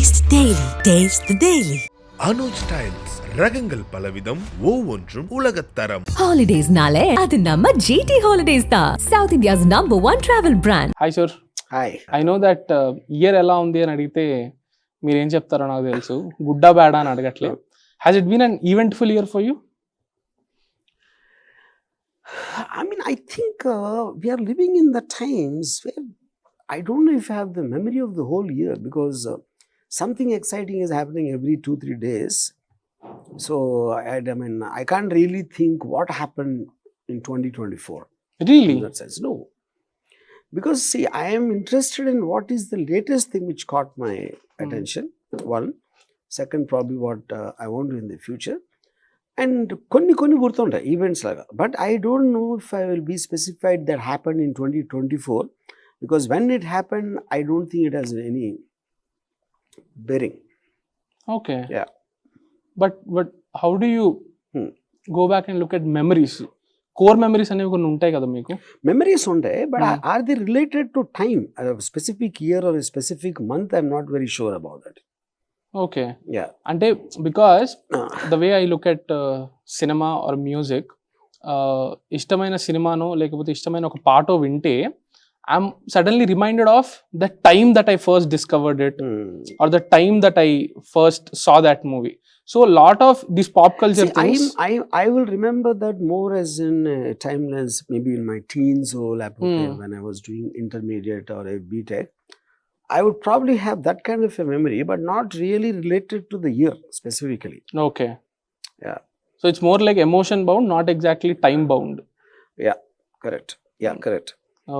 Taste Daily. Taste the Daily. Anuj styles ரகங்கள் பலவிதம் ஒவ்வொன்றும் உலகத்தரம். Holidays nale adu namma GT Holidays da, South India's #1 travel brand. Hi sir. Hi. I know that year ఎలా ఉంది అని అడిగితే మీరు ఏం చెప్తారో నాకు తెలుసు. గుడ్డా బ్యాడా అని అడగట్లే. Has it been an eventful year for you? I mean, I think we are living in the times where I don't know if I have the memory of the whole year, because something exciting is happening every 2-3 days. So, I mean, I can't really think what happened in 2024. Really? In that sense, no. Because, see, I am interested in what is the latest thing which caught my attention, one. Second, probably what I want to do in the future. And కొన్ని గుర్తుంటాయి events లాగా. But I don't know if I will be specified that happen in 2024, because when it happen I don't think it has any bearing. Okay. Yeah. But how do you go back and look at memories? Core memories అనేవి కొన్ని ఉంటాయి కదా మీకు. Memories ఉంటాయి, but are they related to time, specific year or specific month? I'm not very sure about that. Okay. Yeah. అంటే because the way I look at cinema or music, ఇష్టమైన సినిమానో లేకపోతే ఇష్టమైన ఒక పాటో వింటే I'm suddenly reminded of the time that I first discovered it or the time that I first saw that movie. So lot of this pop culture things I will remember that more as in timelines, maybe in my teens or when I was doing intermediate or a BTech. I would probably have that kind of a memory, but not really related to the year specifically. Okay. Yeah. So it's more like emotion bound, not exactly time bound. Yeah, correct. Yeah, correct.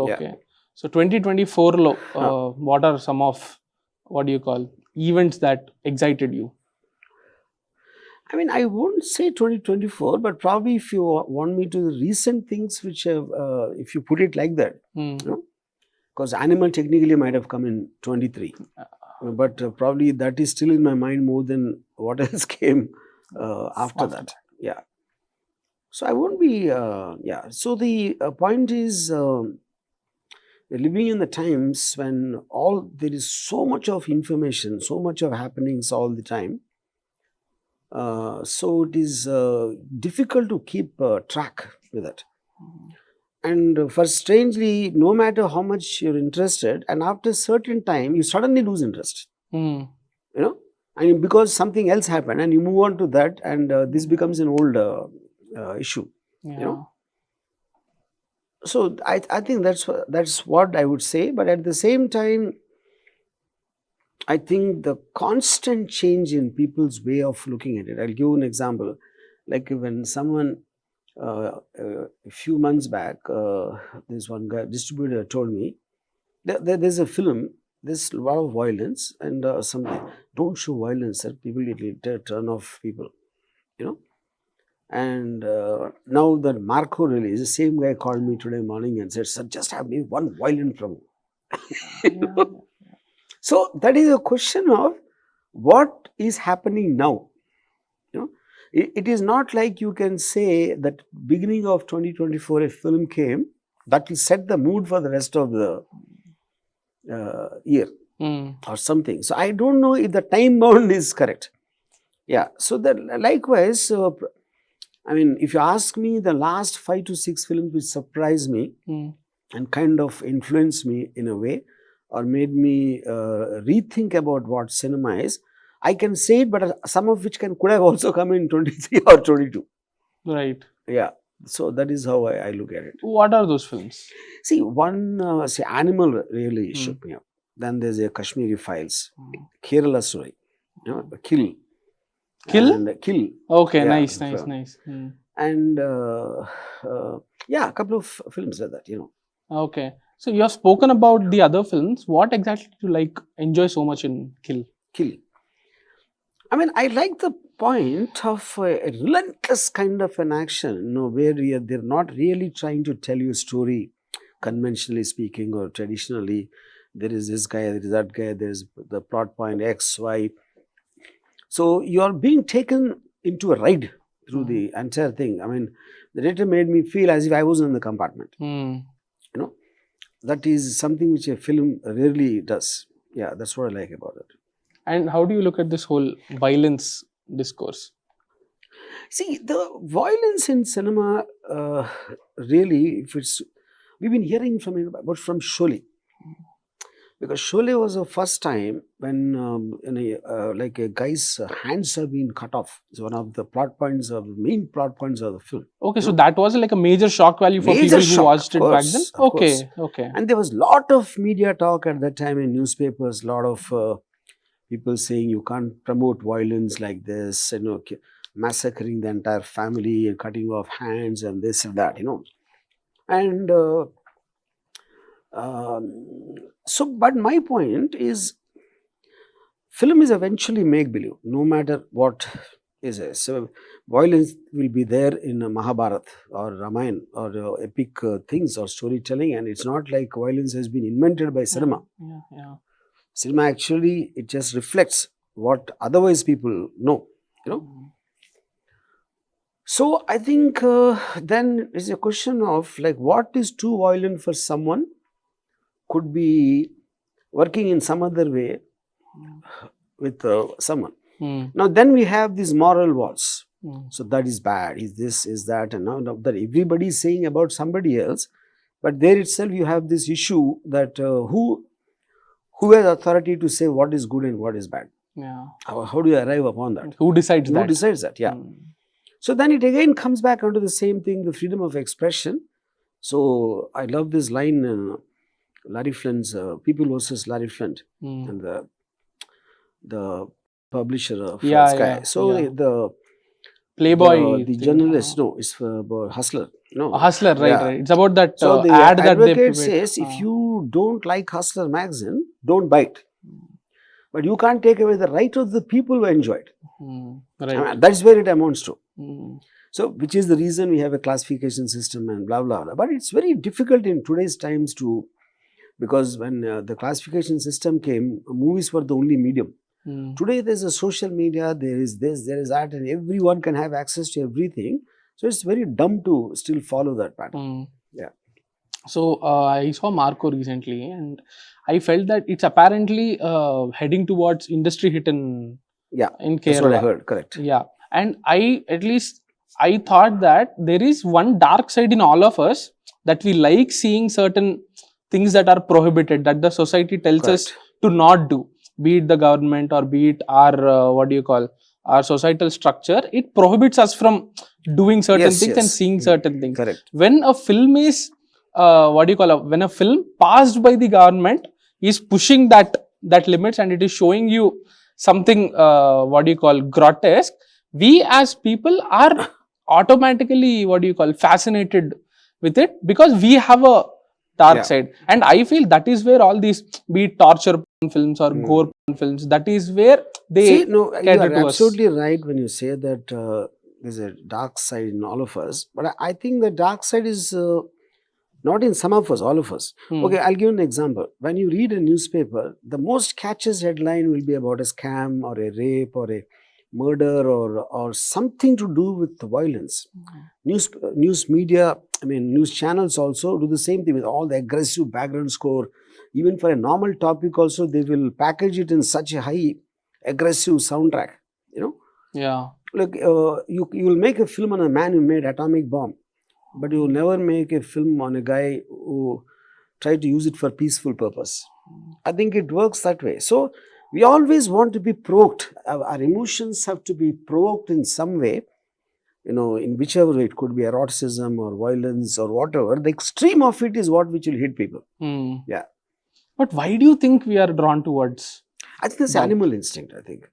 Okay. Yeah. So 2024 lo, what are some of, what do you call, events that excited you? I mean, I won't say 2024, but probably if you want me to recent things which have, if you put it like that, you know, because Animal technically might have come in 23, but probably that is still in my mind more than what else came after that. Yeah. So I won't be, yeah. So the point is, we're living in the times when there is so much of information, so much of happenings all the time. So it is difficult to keep track with it. And for strangely, no matter how much you're interested, and after a certain time, you suddenly lose interest. You know, I mean, because something else happened, and you move on to that, and this becomes an old issue. Yeah. You know, so I think that's what I would say. But at the same time, I think the constant change in people's way of looking at it. I'll give an example. Like when someone a few months back, this one guy distributor told me there's a film, there's a lot of violence and something. Don't show violence, sir. People will turn off people, you know. And now that Marco release, the same guy called me today morning and said, "Sir, just have me one violent promo." So that is a question of what is happening now. You know, it is not like you can say that beginning of 2024 a film came that will set the mood for the rest of the year or something. So I don't know if the time bound is correct. Yeah. So that likewise, I mean, if you ask me, the last 5 to 6 films which surprised me and kind of influenced me in a way, or made me rethink about what cinema is, I can say it, but some of which could have also come in 23 or 22. Right. Yeah. So that is how I look at it. What are those films? See, one, say Animal really shook me up. Then there's a Kashmiri Files, Kerala story, you know, Kill. Kill? And, Kill. Okay, Yeah, nice. And yeah, a couple of films like that, you know. Okay. So you have spoken about the other films. What exactly do you enjoy so much in Kill? I mean, I like the point of a relentless kind of an action, you know, where they're not really trying to tell you a story, conventionally speaking or traditionally. There is this guy, there is that guy, there's the plot point X, Y. So you are being taken into a ride through the entire thing. I mean, the director made me feel as if I was in the compartment. You know, that is something which a film rarely does. Yeah, that's what I like about it. And how do you look at this whole violence discourse? See, the violence in cinema, really, if it's, we've been hearing from it, but from Sholay. Because Sholay was the first time when like a guy's hands have been cut off. It's one of the plot points of main plot points of the film. Okay, so that was like a major shock value for Major people shock, who watched of it back course, then. of course. Okay. And there was lot of media talk at that time in newspapers. Lot of people saying you can't promote violence like this. Massacring the entire family and cutting off hands and this and that. And so, but my point is, film is eventually make believe, no matter what is it. So, violence will be there in Mahabharata or Ramayana or epic things or storytelling, and it's not like violence has been invented by cinema. Yeah. Cinema actually, it just reflects what otherwise people know. So, I think then it's a question of like what is too violent for someone could be working in some other way with someone. Now, then we have these moral walls. So that is bad, is this, is that, and now that everybody is saying about somebody else, but there itself you have this issue that who has authority to say what is good and what is bad? Yeah. How do you arrive upon that? Who decides that? Who decides that? Yeah. So then it again comes back onto the same thing, the freedom of expression. So I love this line in Larry Flint's People versus Larry Flint, and the publisher of Sky. So the Playboy, the journalist, no, it's about Hustler. No, Hustler, right. It's about that so the ad that they advocate says, if you don't like Hustler magazine, don't buy it. But you can't take away the right of the people who enjoy it. Right. I mean, that's where it amounts to. So, which is the reason we have a classification system and blah, blah, blah. But it's very difficult in today's times to, because when the classification system came, movies were the only medium. Today, there's a social media, there is this, there is that, and everyone can have access to everything. So, it's very dumb to still follow that pattern. Yeah. So, I saw Marco recently, and I felt that it's apparently heading towards industry hit in Kerala. That's what I heard, correct. Yeah. And I thought that there is one dark side in all of us, that we like seeing certain things that are prohibited, that the society tells us to not do, be it the government or be it our our societal structure. It prohibits us from doing certain things and seeing certain things. Correct. When a film is when a film passed by the government is pushing that limits, and it is showing you something grotesque, we as people are automatically fascinated with it, because we have a dark side. And I feel that is where all these, be it torture films or gore films, that is where they you are absolutely right when you say that there's a dark side in all of us. But I think the dark side is not in some of us, all of us. Okay, I'll give you an example. When you read a newspaper, the most catchiest headline will be about a scam or a rape or a murder or something to do with violence. News media, news channels also do the same thing with all the aggressive background score. Even for a normal topic also, they will package it in such a high aggressive soundtrack, Yeah. Like you will make a film on a man who made atomic bomb, but you will never make a film on a guy who tried to use it for peaceful purpose. I think it works that way. So we always want to be provoked. Our emotions have to be provoked in some way, in whichever way. It could be eroticism or violence or whatever. The extreme of it is what which will hit people. Yeah. But why do you think we are drawn towards? I think it's animal instinct, I think.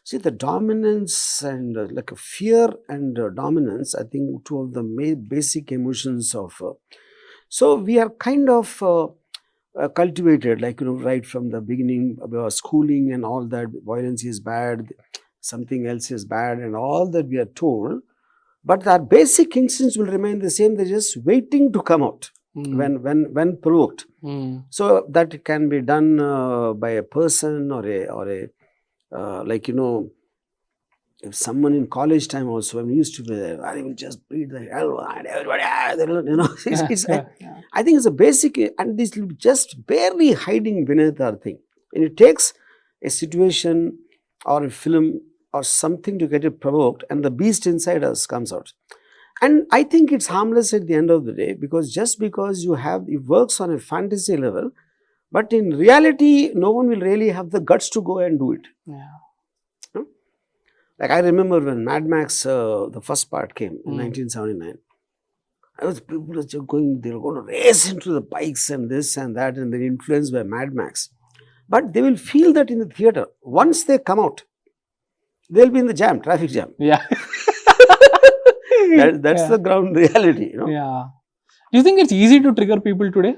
See, the dominance and like a fear and dominance, I think two of the basic emotions of... so we are kind of cultivated, right from the beginning, about schooling and all that. Violence is bad, something else is bad, and all that we are told. But our basic instincts will remain the same. They're just waiting to come out when provoked. So that can be done by a person or a if someone in college time also, when we used to be there, I will just beat the hell out of everybody, I think it's a basic, and this will be just barely hiding beneath our thing. And it takes a situation or a film or something to get it provoked, and the beast inside us comes out. And I think it's harmless at the end of the day, because just because it works on a fantasy level, but in reality, no one will really have the guts to go and do it. Yeah. No? Like I remember when Mad Max, the first part came in 1979. People were just going, they were going to race into the bikes and this and that, and they're influenced by Mad Max. But they will feel that in the theatre. Once they come out, they'll be in the jam, traffic jam. Yeah. That's the ground reality, Yeah. Do you think it's easy to trigger people today?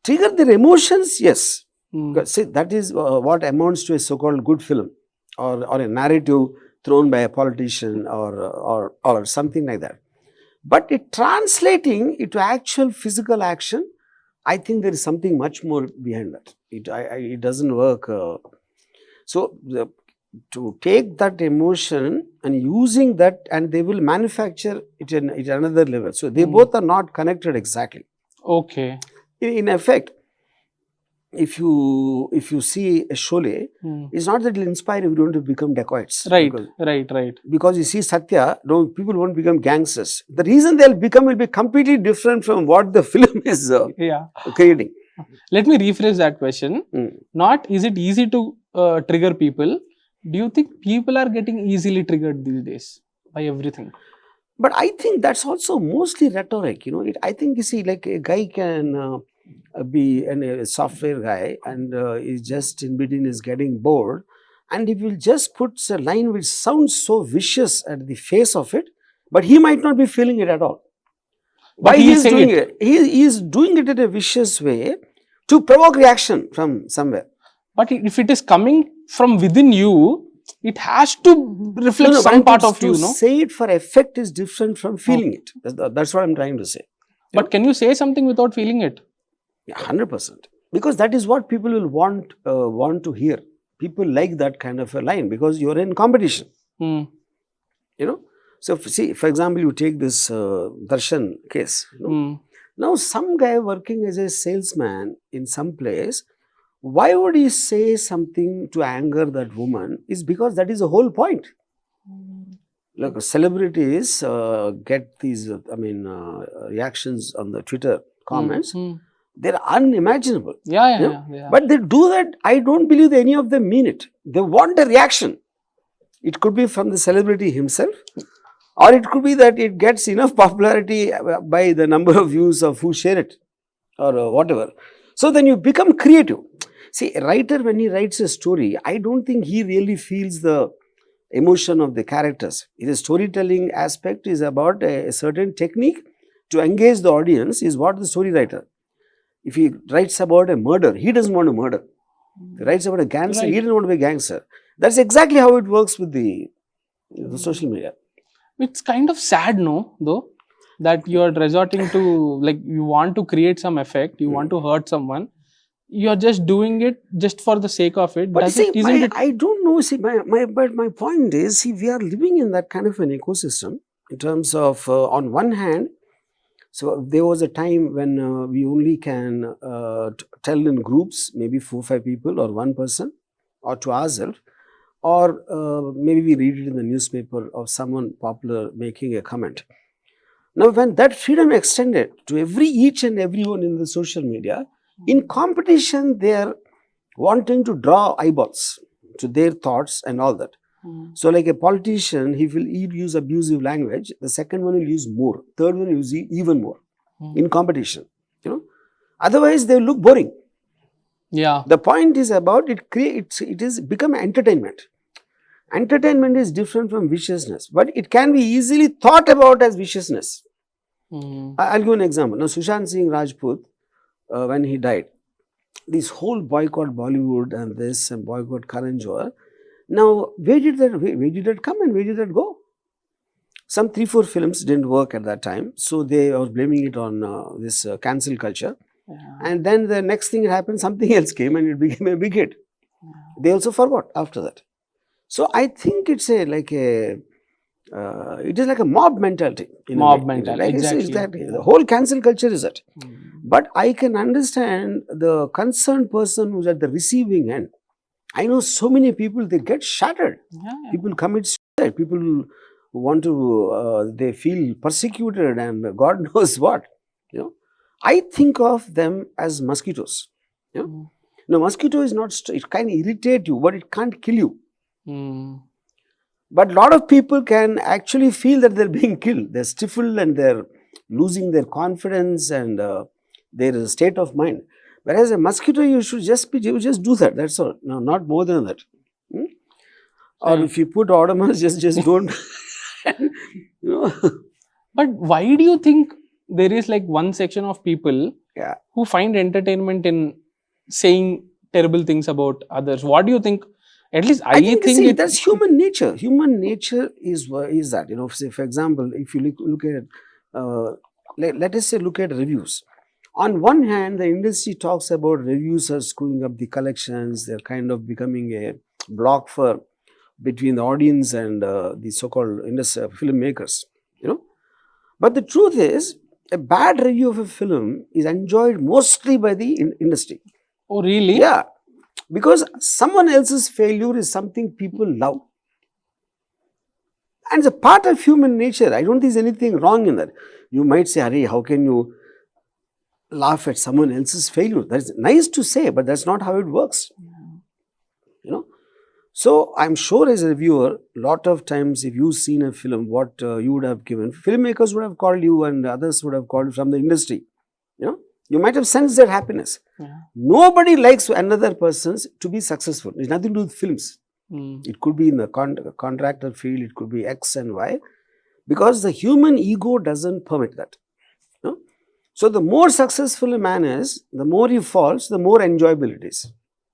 Trigger their emotions, yes. Hmm. Because, see, that is what amounts to a so-called good film, or a narrative thrown by a politician or something like that. But translating it to actual physical action, I think there is something much more behind that. It doesn't work. To take that emotion and using that, and they will manufacture it at another level. So they both are not connected exactly. Okay. In effect, if you see a Sholay, it's not that it will inspire everyone to become dacoits. Right. Because you see Satya, no, people won't become gangsters. The reason they'll become will be completely different from what the film is creating. Let me rephrase that question. Not is it easy to trigger people? Do you think people are getting easily triggered these days by everything? But I think that's also mostly rhetoric. I think, you see, like a guy can be a software guy, and is just in between is getting bored, and he will just put a line which sounds so vicious at the face of it, but he might not be feeling it at all. Why he is doing it? He is doing it in a vicious way to provoke reaction from somewhere. But if it is coming from within you, it has to reflect some part of you, no? Say it for effect is different from feeling it. That's what I'm trying to say. But can you say something without feeling it? Yeah, 100%. Because that is what people will want to hear. People like that kind of a line because you're in competition. So, see, for example, you take this Darshan case. Now, some guy working as a salesman in some place, why would he say something to anger that woman? Is because that is the whole point. Look, celebrities get these, reactions on the Twitter comments. They're unimaginable. Yeah. But they do that. I don't believe that any of them mean it. They want a reaction. It could be from the celebrity himself, or it could be that it gets enough popularity by the number of views of who share it, or whatever. So then you become creative. See, a writer, when he writes a story, I don't think he really feels the emotion of the characters. The storytelling aspect is about a certain technique to engage the audience, is what the story writer. If he writes about a murder, he doesn't want to murder. If he writes about a gangster, he doesn't want to be a gangster. That's exactly how it works with the social media. It's kind of sad, no, though, that you are resorting to, like, you want to create some effect, you want to hurt someone. You're just doing it just for the sake of it. But see, I don't know. See, but my point is, see, we are living in that kind of an ecosystem in terms of, on one hand, so there was a time when we only can tell in groups, maybe 4 or 5 people or one person, or to ourselves, or maybe we read it in the newspaper of someone popular making a comment. Now, when that freedom extended to each and everyone in the social media, in competition, they are wanting to draw eyeballs to their thoughts and all that. So, like a politician, he will use abusive language. The second one will use more. Third one will use even more in competition. Otherwise, they will look boring. Yeah. The point is about it is become entertainment. Entertainment is different from viciousness, but it can be easily thought about as viciousness. I'll give an example. Now, Sushant Singh Rajput, when he died, this whole boycott Bollywood and this and boycott Karan Johar. Now, where did that come and where did that go? Some 3-4 films didn't work at that time, so they were blaming it on this cancel culture. And then the next thing that happened, something else came and it became a big hit. They also forgot after that. So I think it's it is like a mob mentality. Mob mentality, exactly. The whole cancel culture is that. But I can understand the concerned person who's at the receiving end. I know so many people, they get shattered. Yeah. People commit suicide. People who want to, they feel persecuted and God knows what. You know, I think of them as mosquitoes. You know, Mm. now mosquito is not, it can irritate you, but it can't kill you. Mm. But a lot of people can actually feel that they're being killed. They're stifled and they're losing their confidence and their state of mind. Whereas a mosquito, you should just be, you just do that. That's all. No, not more than that. Hmm? Or if you put ornaments, just don't. You know. But why do you think there is like one section of people Yeah. who find entertainment in saying terrible things about others? What do you think? At least I think see, it, that's human nature. Human nature is that, you know. Say, for example, if you look at let us say, look at reviews. On one hand, the industry talks about reviews are screwing up the collections. They're kind of becoming a block for between the audience and the so-called industry filmmakers. You know, but the truth is, a bad review of a film is enjoyed mostly by the industry. oh really? Yeah, because someone else's failure is something people love. And it's a part of human nature. I don't think there's anything wrong in that. You might say, Ari, how can you laugh at someone else's failure? That's nice to say, but that's not how it works. You know? So I'm sure as a reviewer, lot of times if you've seen a film, what you would have given, filmmakers would have called you and others would have called you from the industry. You know? You might have sensed their happiness. Yeah. Nobody likes another person's to be successful. It's nothing to do with films. Mm. It could be in the contractor field, it could be X and Y, because the human ego doesn't permit that. You know? So the more successful a man is, the more he falls, the more enjoyable it is.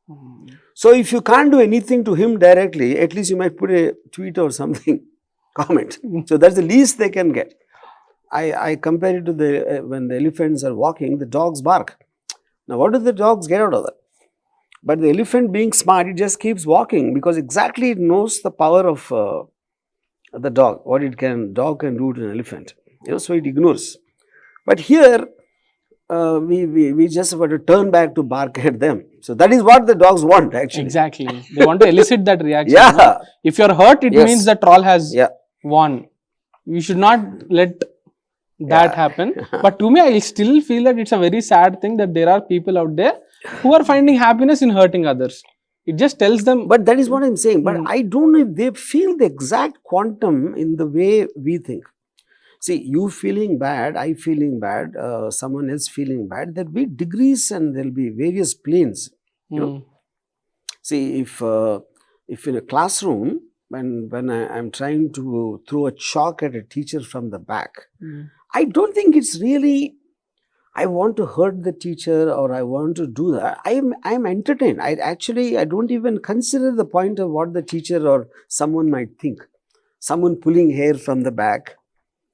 Mm. So if you can't do anything to him directly, at least you might put a tweet or something, comment. So that's the least they can get. I compare it to the when the elephants are walking, the dogs bark. Now what do the dogs get out of that? But the elephant, being smart, it just keeps walking because exactly it knows the power of the dog, what dog can do to an elephant. You know, so it ignores. But here, we just have to turn back to bark at them. So that is what the dogs want, actually. Exactly. They want to elicit that reaction. Yeah. No? If you're hurt, it Yes. means the troll has Yeah. won. You should not let that happen. But to me, I still feel that it's a very sad thing that there are people out there who are finding happiness in hurting others. It just tells them. But that is what I'm saying. But Mm. I don't know if they feel the exact quantum in the way we think. See, you feeling bad, I feeling bad, someone else feeling bad, there'll be degrees and there'll be various planes. You know? Mm. See, if in a classroom, when I'm trying to throw a chalk at a teacher from the back, Mm. I don't think it's really, I want to hurt the teacher or I want to do that. I'm entertained. I don't even consider the point of what the teacher or someone might think. Someone pulling hair from the back,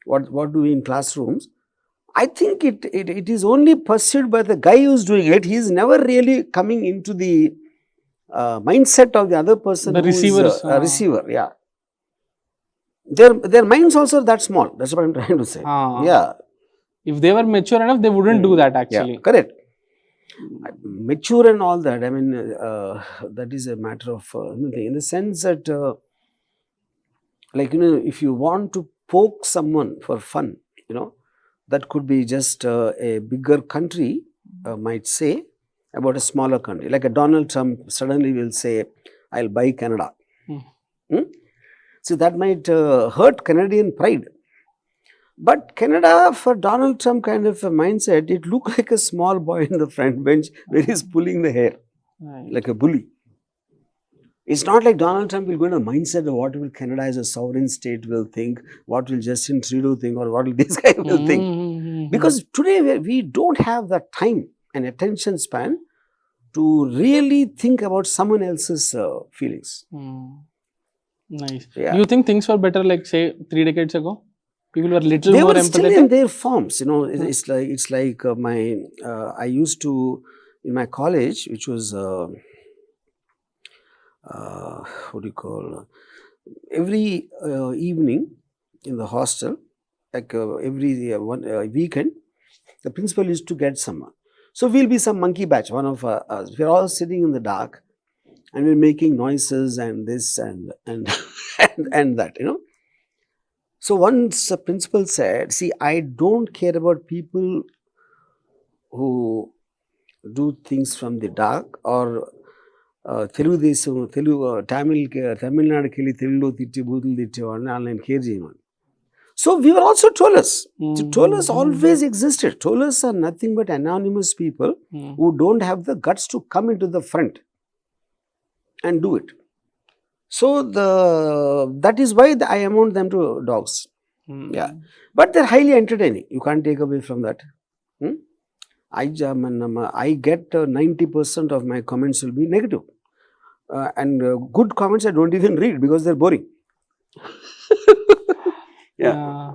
what do we in classrooms? I think it is only pursued by the guy who's doing it. He's never really coming into the mindset of the other person The who is receivers, a receiver. Yeah. Their minds also are that small. That's what I'm trying to say. Yeah. If they were mature enough, they wouldn't do that actually. Yeah, correct. Mature and all that. I mean, that is a matter of in the sense that, like, you know, if you want to poke someone for fun, you know, that could be just a bigger country might say about a smaller country. Like a Donald Trump suddenly will say, I'll buy Canada. So that might hurt Canadian pride. But Canada, for Donald Trump kind of a mindset, it looked like a small boy in the front bench where he's pulling the hair, like a bully. It's not like Donald Trump will go into the mindset of what will Canada as a sovereign state will think, what will Justin Trudeau think, or what will this guy will think. Because today we don't have that time and attention span to really think about someone else's feelings. Nice. Yeah. Do you think things were better, like say 3 decades ago? People were little They more were still in empathetic. their forms, you know. It's like my I used to in my college, which was what do you call every evening in the hostel, like every weekend, the principal used to get someone. So we'll be some monkey batch, one of us. We're all sitting in the dark. and we're making noises and this and and that, So once a principal said, see, I don't care about people who do things from the dark or Telugu Desam, Telugu, Tamil Nadu kelli Telugulo titti boothulu tittevadni online care cheyamani. So we were also trollers. So trollers always existed. Trollers are nothing but anonymous people who don't have the guts to come into the front and do it. So that is why I amount them to dogs. Yeah, but they're highly entertaining. You can't take away from that. I get 90% of my comments will be negative, and good comments I don't even read because they're boring. Yeah.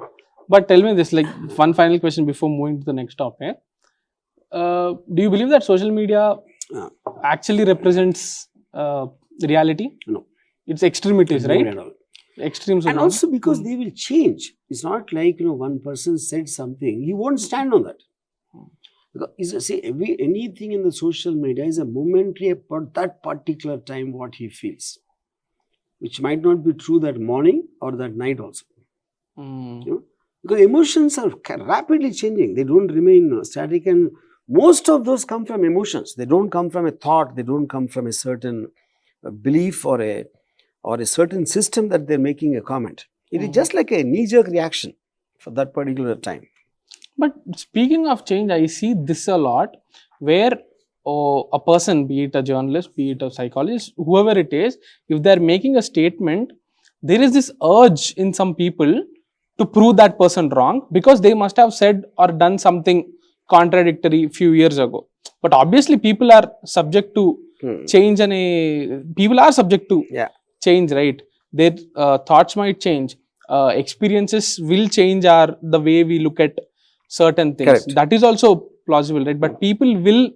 But tell me this, like one final question before moving to the next topic. Do you believe that social media actually represents reality? No. It's extremities, right? Not at all. Extremes. And also because they will change. It's not like one person said something, he won't stand on that. Because see, anything in the social media is a momentary about that particular time what he feels, which might not be true that morning or that night also. Because emotions are rapidly changing. They don't remain static, and most of those come from emotions. They don't come from a thought. They don't come from a certain belief or a certain system that they're making a comment. It is just like a knee-jerk reaction for that particular time. But speaking of change, I see this a lot where a person, be it a journalist, be it a psychologist, whoever it is, if they're making a statement, there is this urge in some people to prove that person wrong because they must have said or done something contradictory few years ago. But obviously people are subject to change, and people are subject to change, right? Their thoughts might change, experiences will change the way we look at certain things. Correct. That is also plausible, right? But people will,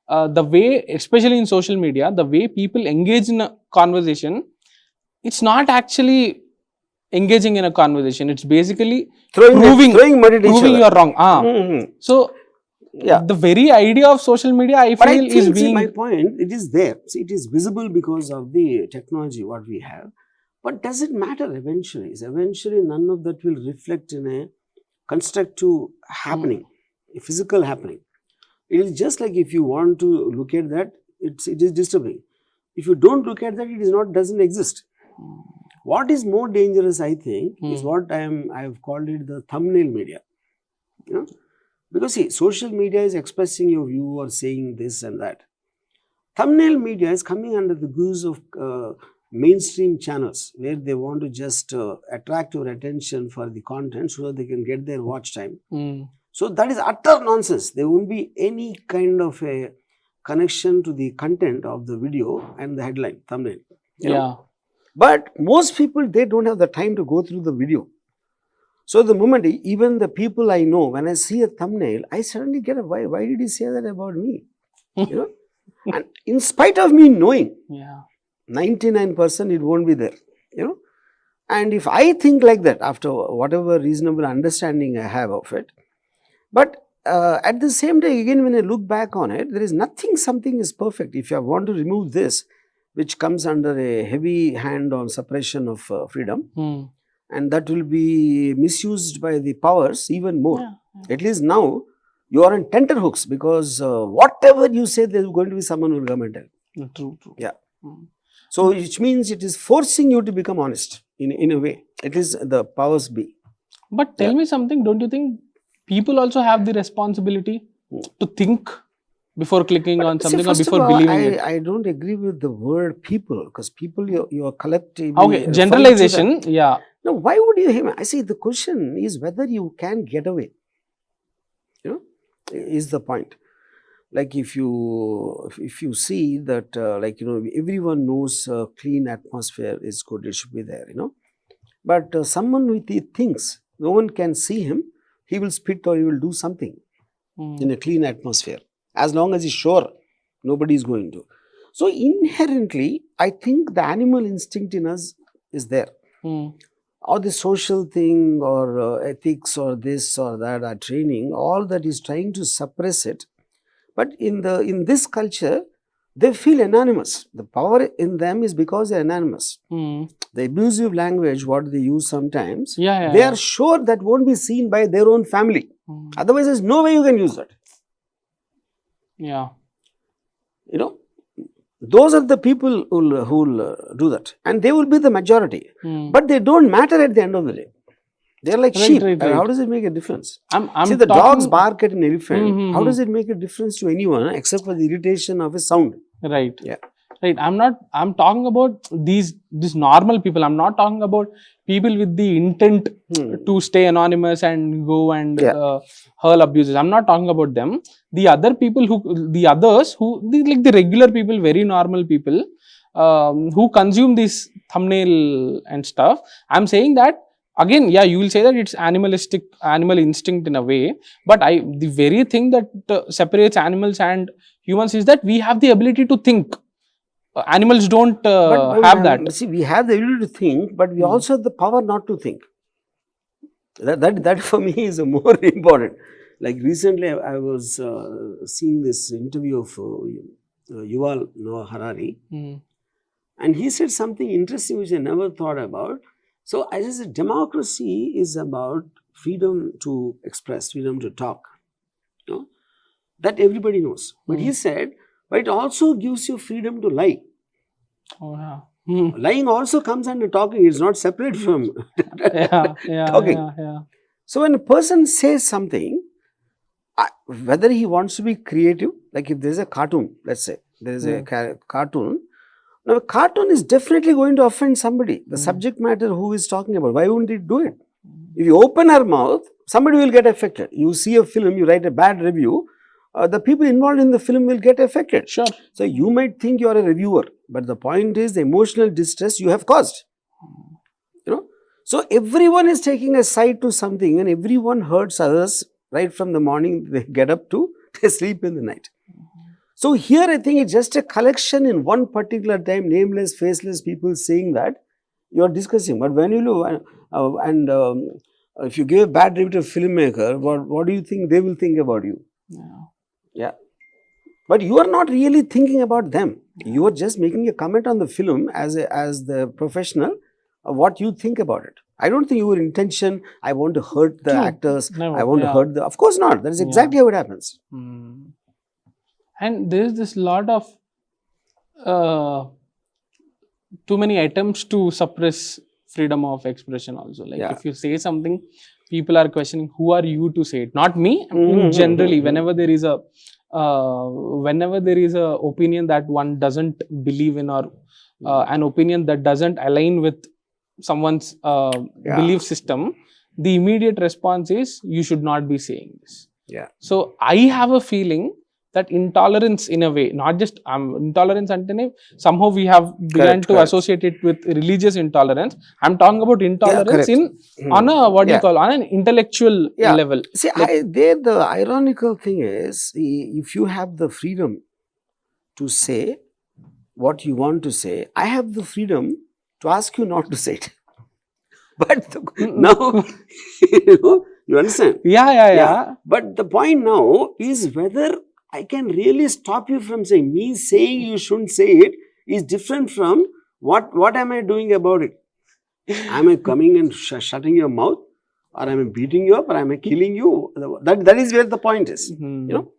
the way, especially in social media, the way people engage in a conversation, it's not actually engaging in a conversation. It's basically Throwing mud at each other. you're wrong. So yeah, the very idea of social media, I but feel, I think, is being. my point, it is there. See, it is visible because of the technology what we have. But does it matter eventually? Eventually, none of that will reflect in a constructive happening, a physical happening. It is just like if you want to look at that, it is disturbing. If you don't look at that, it is not, doesn't exist. What is more dangerous, I think, is what I have called it the thumbnail media. Because see, social media is expressing your view or saying this and that. Thumbnail media is coming under the guise of mainstream channels where they want to just attract your attention for the content so that they can get their watch time. So that is utter nonsense. There won't be any kind of a connection to the content of the video and the headline, thumbnail. Yeah. But most people, they don't have the time to go through the video. So the moment, even the people I know, when I see a thumbnail, I suddenly get a, why did he say that about me? And in spite of me knowing, 99% it won't be there, And if I think like that, after whatever reasonable understanding I have of it, but at the same time, again, when I look back on it, there is something is perfect. If I want to remove this, which comes under a heavy hand on suppression of freedom, and that will be misused by the powers even more. At least now, you are on tenterhooks because whatever you say, there is going to be someone who will come and tell. True. Yeah. So, which means it is forcing you to become honest in a way. It is the powers be. But tell me something, don't you think people also have the responsibility to think before clicking on something or before believing it? I don't agree with the word people, because people you are collectively. Okay, generalization, yeah. No, why would you hear me? I see the question is whether you can get away. Is the point. Like if you see that everyone knows clean atmosphere is good, it should be there, But someone with the things, no one can see him, he will spit or he will do something in a clean atmosphere. As long as he's sure nobody is going to. So inherently, I think the animal instinct in us is there. Or the social thing or ethics or this or that, our training, all that is trying to suppress it. But in this culture, they feel anonymous. The power in them is because they're anonymous. The abusive language, what they use sometimes, they are sure that won't be seen by their own family. Otherwise, there's no way you can use that. Yeah. You know, those are the people who'll do that, and they will be the majority. But they don't matter at the end of the day. They're like sheep. Right. How does it make a difference? I'm See, the dogs bark at an elephant. How does it make a difference to anyone except for the irritation of a sound? Right. Yeah. Right. I'm talking about these normal people. I'm not talking about people with the intent to stay anonymous and go and hurl abuses. I'm not talking about them. The other people like the regular people, very normal people who consume this thumbnail and stuff. I'm saying that again, you will say that it's animal instinct in a way. But the very thing that separates animals and humans is that we have the ability to think. Animals don't have that. See, we have the ability to think, but we also have the power not to think. That for me is more important. Like recently, I was seeing this interview of Yuval Noah Harari, and he said something interesting which I never thought about. So, as I said, democracy is about freedom to express, freedom to talk. You know, that everybody knows. But he said, but it also gives you freedom to lie. Oh, yeah. Lying also comes under talking. It's not separate from talking. So when a person says something, whether he wants to be creative, like if there's a cartoon, let's say, there is a cartoon. Now, a cartoon is definitely going to offend somebody. The subject matter who is talking about. Why wouldn't it do it? If you open our mouth, somebody will get affected. You see a film, you write a bad review, the people involved in the film will get affected. Sure. So, you might think you are a reviewer, but the point is the emotional distress you have caused. You know, so everyone is taking a side to something, and everyone hurts others right from the morning they get up to they sleep in the night. So, here I think it's just a collection in one particular time, nameless, faceless people saying that you are discussing. But when you look if you give a bad review to a filmmaker, what do you think they will think about you? Yeah. But you are not really thinking about them. You are just making a comment on the film as the professional of what you think about it. I don't think your intention, I want to hurt the actors, Never. I want to hurt the... Of course not. That is exactly how it happens. And there is this lot of too many attempts to suppress freedom of expression also. Like if you say something, people are questioning, who are you to say it? Not me. Generally, whenever there is a opinion that one doesn't believe in, or an opinion that doesn't align with someone's belief system, the immediate response is, you should not be saying this. So I have a feeling that intolerance, in a way, not just intolerance, somehow we have begun to associate it with religious intolerance. I'm talking about intolerance on a on an intellectual level. See, the ironical thing is, if you have the freedom to say what you want to say, I have the freedom to ask you not to say it. But now, you understand? Yeah. But the point now is whether I can really stop you from saying. Me saying you shouldn't say it is different from what am I doing about it? Am I coming and shutting your mouth, or am I beating you up, or am I killing you? That is where the point is. You know,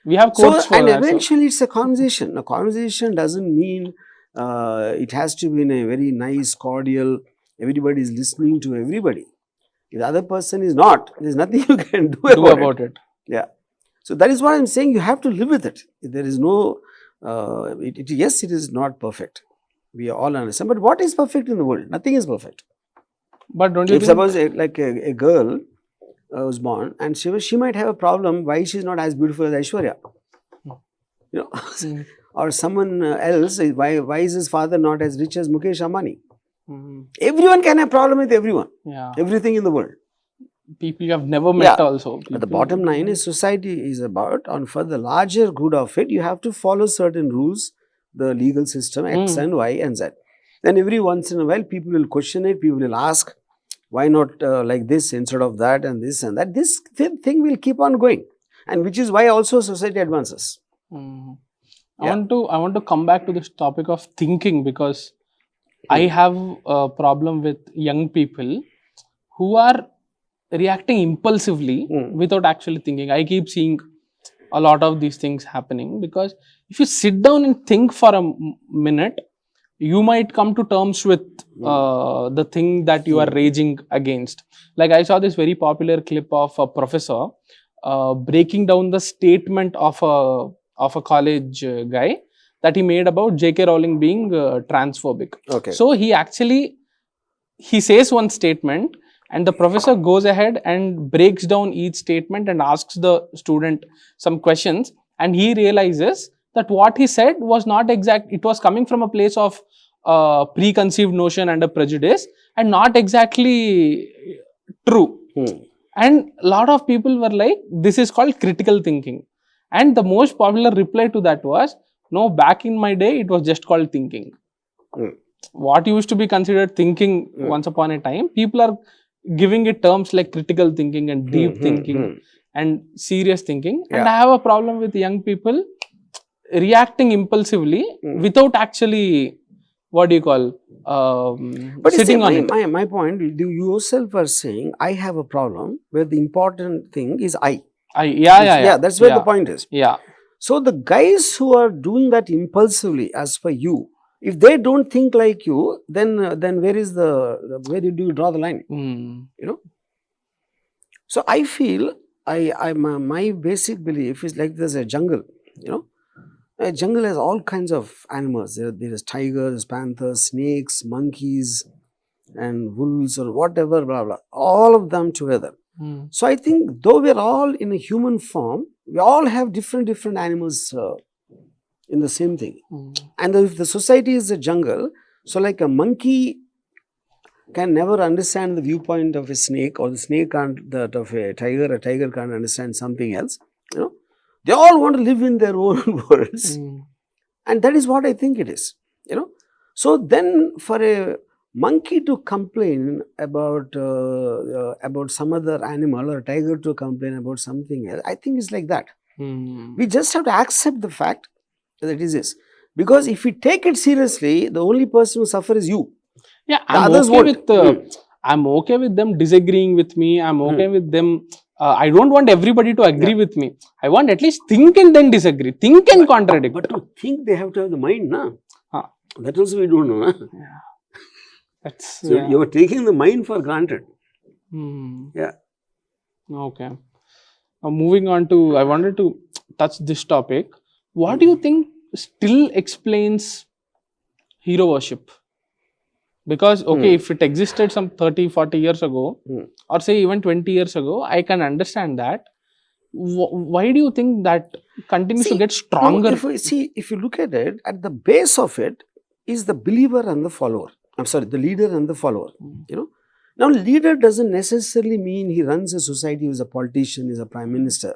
we have courts for and that. Eventually it's a conversation. A conversation doesn't mean it has to be in a very nice, cordial. Everybody is listening to everybody. If the other person is not, there's nothing you can do about it. Yeah. So that is what I'm saying. You have to live with it. There is no, yes, it is not perfect. We all understand. But what is perfect in the world? Nothing is perfect. But don't you if suppose a girl was born and she might have a problem why she's not as beautiful as Aishwarya. You know, or someone else, why is his father not as rich as Mukesh Ambani? Everyone can have problem with everyone. Everything in the world. People you have never met also. But the bottom line is society is about, for the larger good of it, you have to follow certain rules, the legal system, X and Y and Z. Then every once in a while, people will question it, people will ask, why not like this instead of that and this and that. This thing will keep on going. And which is why also society advances. I want to come back to this topic of thinking, because I have a problem with young people who are reacting impulsively without actually thinking. I keep seeing a lot of these things happening, because if you sit down and think for a minute, you might come to terms with the thing that you are raging against. Like, I saw this very popular clip of a professor breaking down the statement of a college guy that he made about J.K. Rowling being transphobic. Okay. So he says one statement, and the professor goes ahead and breaks down each statement and asks the student some questions, and he realizes that what he said was not exact. It was coming from a place of preconceived notion and a prejudice, and not exactly true. And a lot of people were like, this is called critical thinking. And the most popular reply to that was, no, back in my day, it was just called thinking. What used to be considered thinking once upon a time, people are giving it terms like critical thinking and deep thinking and serious thinking. And I have a problem with young people reacting impulsively without actually, what do you call, But sitting on it. My point, you yourself are saying, I have a problem where the important thing is I. Yeah. That's where the point is. Yeah. So the guys who are doing that impulsively, as per you, if they don't think like you, then where do you draw the line? You know. So I feel my basic belief is like there's a jungle. You know, a jungle has all kinds of animals. There is tigers, panthers, snakes, monkeys, and wolves, or whatever, blah blah. All of them together. So I think though we are all in a human form, we all have different animals in the same thing. And if the society is a jungle, so like a monkey can never understand the viewpoint of a snake, or the snake can't that of a tiger can't understand something else. You know, they all want to live in their own worlds, and that is what I think it is. You know, so then for a monkey to complain about some other animal, or a tiger to complain about something else, I think it's like that. We just have to accept the fact that it is this. Because if we take it seriously, the only person who suffers is you. Yeah, I'm okay with them disagreeing with me. I'm okay with them. I don't want everybody to agree with me. I want at least think and then disagree. Think and contradict. But to think, they have to have the mind, na? That also we don't know. Na? So you are taking the mind for granted. Yeah. Okay. Now moving on to, I wanted to touch this topic. What do you think still explains hero worship? Because, okay, if it existed some 30, 40 years ago, or say even 20 years ago, I can understand that. Why do you think that continues to get stronger? If you look at it, at the base of it is the believer and the follower. I'm sorry, the leader and the follower. You know, now leader doesn't necessarily mean he runs a society, is a politician, is a prime minister.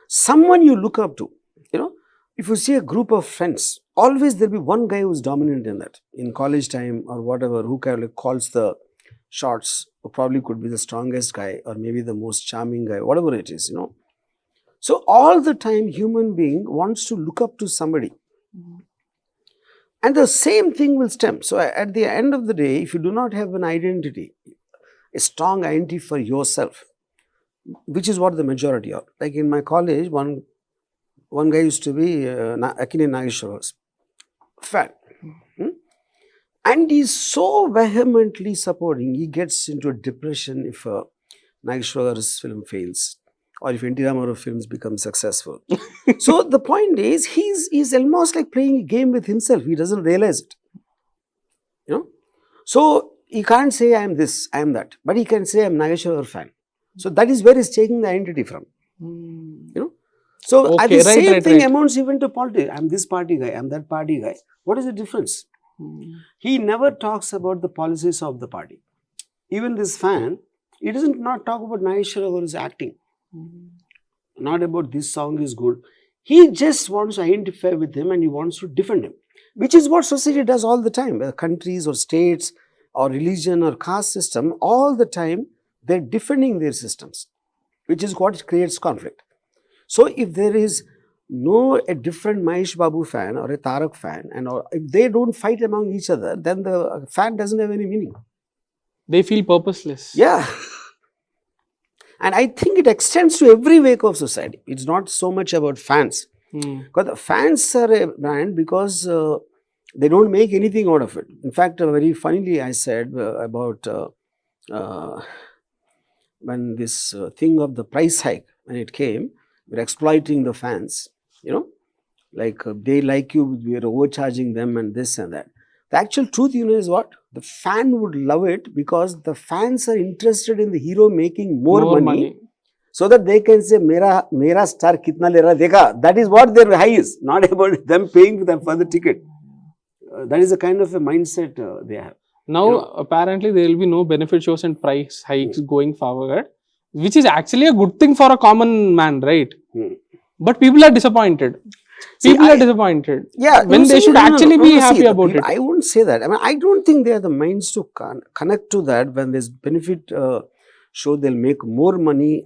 Someone you look up to. You know, if you see a group of friends, always there'll be one guy who's dominant in that. In college time or whatever, who kind of calls the shots, who probably could be the strongest guy, or maybe the most charming guy, whatever it is. You know, so all the time, human being wants to look up to somebody. And the same thing will stem. So at the end of the day, if you do not have an identity, a strong identity for yourself, which is what the majority are. Like in my college, one guy used to be Akine Nageshwara's fan. And he's so vehemently supporting, he gets into a depression if Nageshwara's film fails, or if N.T. Ramarao films become successful. So the point is, he's almost like playing a game with himself. He doesn't realize it. You know? So he can't say I am this, I am that. But he can say I am Nageshwara fan. So that is where he's taking the identity from. You know? So the same thing amounts even to politics. I am this party guy, I am that party guy. What is the difference? He never talks about the policies of the party. Even this fan, he doesn't not talk about Nageshwara or his acting. Not about this song is good. He just wants to identify with him and he wants to defend him. Which is what society does all the time. Countries or states or religion or caste system, all the time they're defending their systems. Which is what creates conflict. So if there is know a different Mahesh Babu fan or a Tarak fan, and if they don't fight among each other, then the fan doesn't have any meaning. They feel purposeless. Yeah. And I think it extends to every wake of society. It's not so much about fans. Because the fans are a brand because they don't make anything out of it. In fact, very funnily, I said about when this thing of the price hike, when it came, we're exploiting the fans, like they like you, we're overcharging them and this and that. The actual truth, is what? The fan would love it because the fans are interested in the hero making more money. So that they can say, Mera star kitna le raha dekha. That is what their high is, not about them paying for the ticket. That is the kind of a mindset they have. Now, apparently, there will be no benefit shows and price hikes going forward, which is actually a good thing for a common man, right? But people are disappointed. People are disappointed. Yeah, when they should actually be happy about it. I wouldn't say that. I mean, I don't think they have the minds to connect to that. When there's benefit show, they'll make more money.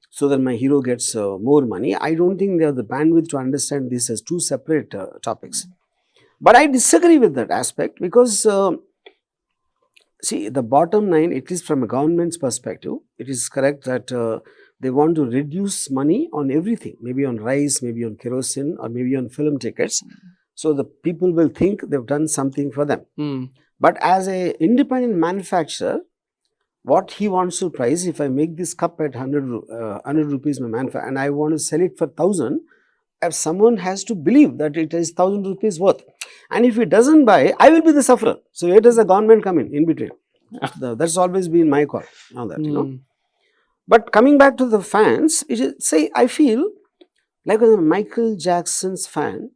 So that my hero gets more money. I don't think they have the bandwidth to understand this as two separate topics. But I disagree with that aspect because, see, the bottom line, at least from a government's perspective, it is correct that they want to reduce money on everything, maybe on rice, maybe on kerosene, or maybe on film tickets. So the people will think they've done something for them. But as an independent manufacturer, what he wants to price, if I make this cup at 100 rupees, and I want to sell it for 1,000, if someone has to believe that it is 1,000 rupees worth. And if he doesn't buy, I will be the sufferer. So where does the government come in between? That's always been my call on that, But coming back to the fans, I feel like a Michael Jackson's fan,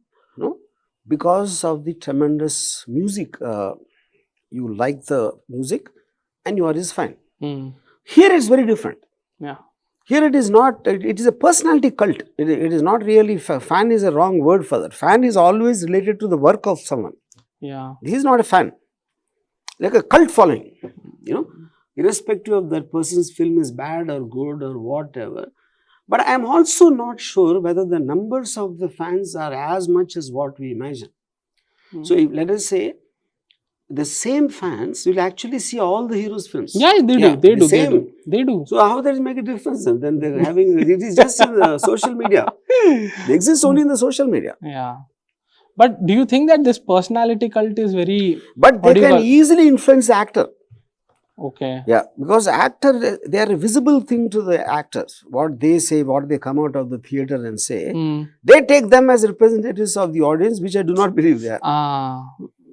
because of the tremendous music, you like the music and you are his fan. Here it's very different. Yeah. Here it is not, it is a personality cult. It is not really, fan is a wrong word for that. Fan is always related to the work of someone. Yeah. He is not a fan. Like a cult following, irrespective of that person's film is bad or good or whatever. But I am also not sure whether the numbers of the fans are as much as what we imagine. So let us say, the same fans will actually see all the heroes' films. Yeah, they do. They do. So how does it make a difference then? Then they're having, it is just in the social media. They exist only in the social media. Yeah. But do you think that this personality cult is very... But they can easily influence the actor. Okay. Yeah, because actor, they are a visible thing to the actors. What they say, what they come out of the theatre and say, they take them as representatives of the audience, which I do not believe they are.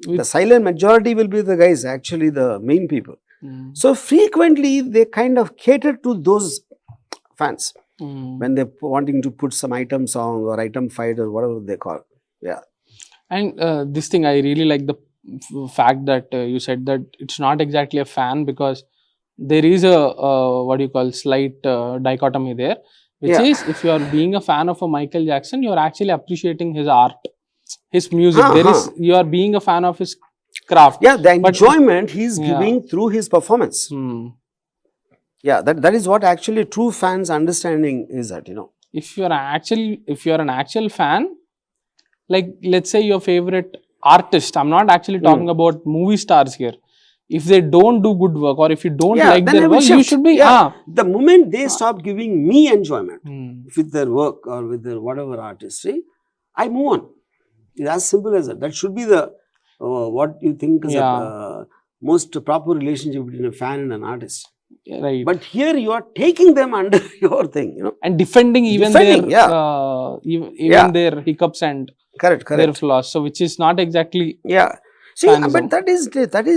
The silent majority will be the guys, actually the main people. So frequently they kind of cater to those fans when they're wanting to put some item song or item fight or whatever they call. Yeah. And this thing, I really like the fact that you said that it's not exactly a fan, because there is a slight dichotomy there, which is if you are being a fan of a Michael Jackson, you are actually appreciating his art, his music. You are being a fan of his craft. Yeah, the enjoyment he's giving through his performance. Yeah, that is what actually true fans understanding is that, If you're an actual fan, like let's say your favorite artist, I'm not actually talking about movie stars here. If they don't do good work, or if you don't like their work, you should be... The moment they stop giving me enjoyment with their work or with their whatever artistry, I move on. It's as simple as that. That should be the what you think is a most proper relationship between a fan and an artist. Right. But here you are taking them under your thing, and defending even their their hiccups and their flaws. So which is not exactly... Yeah. See, but that is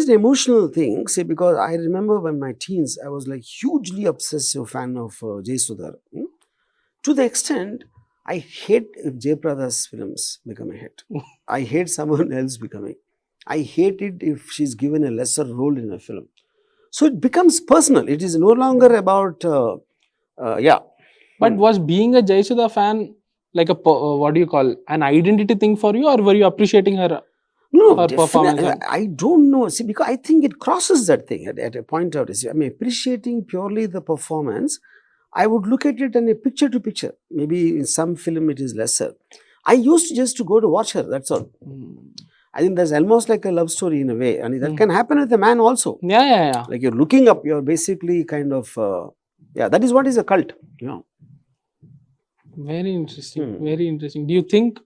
the emotional thing. See, because I remember when my teens, I was like hugely obsessive fan of Jay Sudhar. To the extent, I hate if Jay Prada's films become a hit. I hate someone else becoming. I hate it if she's given a lesser role in a film. So it becomes personal. It is no longer about, But was being a Jay Sudha fan like an identity thing for you, or were you appreciating her? No, performance? I don't know. See, because I think it crosses that thing at a point out. I'm appreciating purely the performance, I would look at it in a picture to picture. Maybe in some film it is lesser. I used just to go to watch her, that's all. I think that's almost like a love story in a way. And that can happen with a man also. Yeah. Like you're looking up, you're basically kind of, that is what is a cult. Very interesting. Very interesting. Do you think,